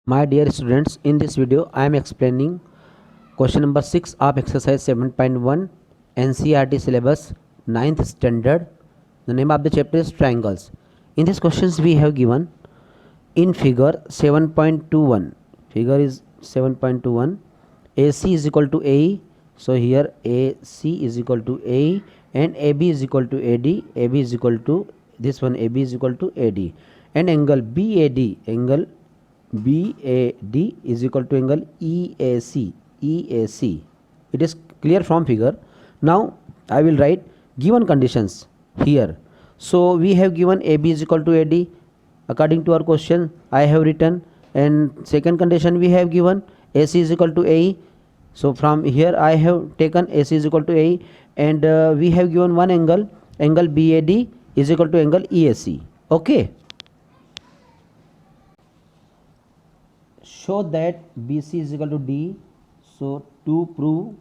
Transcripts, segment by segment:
My dear students, in this video I am explaining question number 6 of exercise 7.1 NCERT syllabus 9th standard. The name of the chapter is triangles. In these questions we have given in figure 7.21. Figure is 7.21. AC is equal to AE. So here AC is equal to AE and AB is equal to AD. AB is equal to this one. AB is equal to AD and angle BAD is equal to angle EAC. EAC. It is clear from figure. Now I will write given conditions here. So we have given AB is equal to AD. According to our question, I have written, and second condition we have given AC is equal to AE. So from here I have taken AC is equal to AE, and we have given one angle BAD is equal to angle EAC. Okay. Show that BC is equal to D. So to prove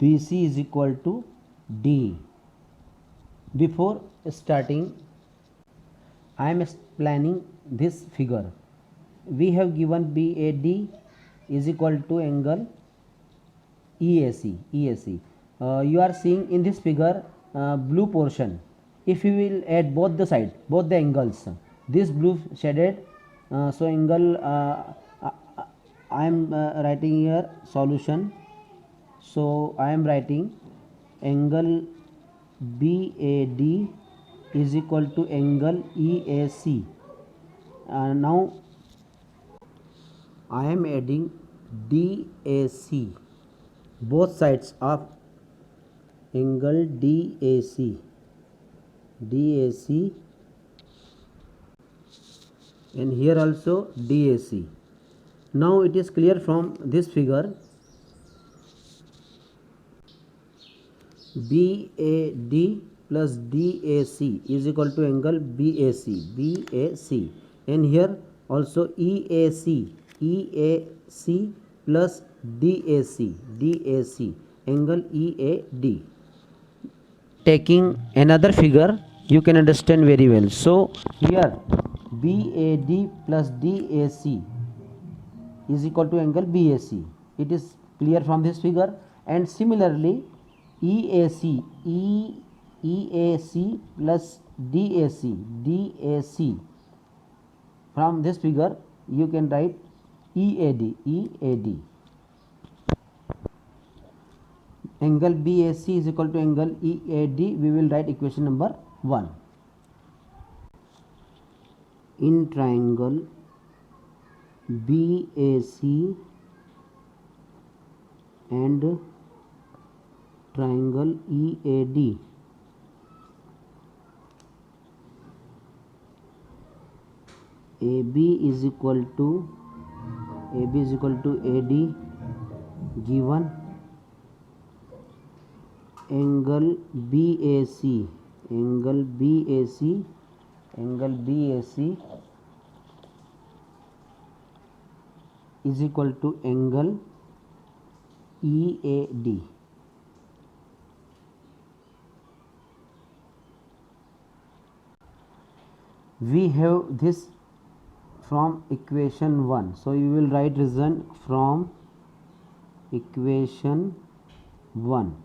BC is equal to D. Before starting, I am explaining this figure. We have given BAD is equal to angle EAC. You are seeing in this figure blue portion. If you will add both the angles, this blue shaded, so angle I am writing here solution. So I am writing angle BAD is equal to angle EAC. Now I am adding DAC, both sides of angle DAC, and here also DAC. Now it is clear from this figure, BAD plus DAC is equal to angle BAC, and here also EAC plus DAC angle EAD. Taking another figure you can understand very well. So here BAD plus DAC is equal to angle BAC. It is clear from this figure. And similarly EAC plus DAC, from this figure you can write EAD. Angle BAC is equal to angle EAD. We will write equation number 1. In triangle BAC and triangle EAD, AB is equal to AD, given angle BAC is equal to angle EAD. We have this from equation 1. So you will write result from equation 1.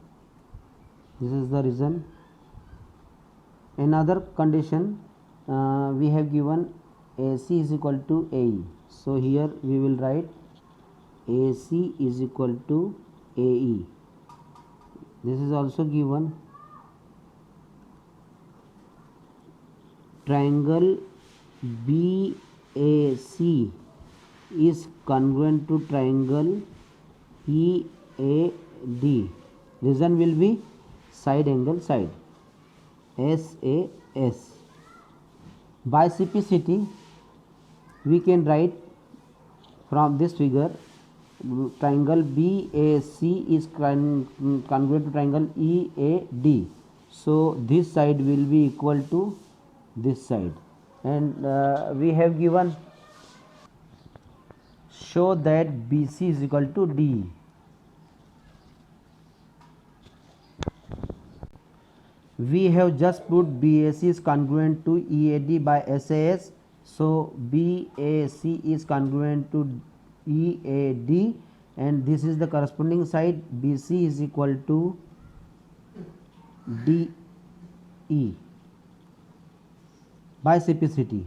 This is the reason. Another condition we have given AC is equal to AE. So here we will write AC is equal to AE. This is also given. Triangle BAC is congruent to triangle EAD. Reason will be side angle side, SAS. By simplicity we can write from this figure triangle BAC is congruent to triangle EAD. So this side will be equal to this side, and we have given show that BC is equal to D. We have just put BAC is congruent to EAD by SAS. So BAC is congruent to EAD, and this is the corresponding side. BC is equal to DE by CPCT.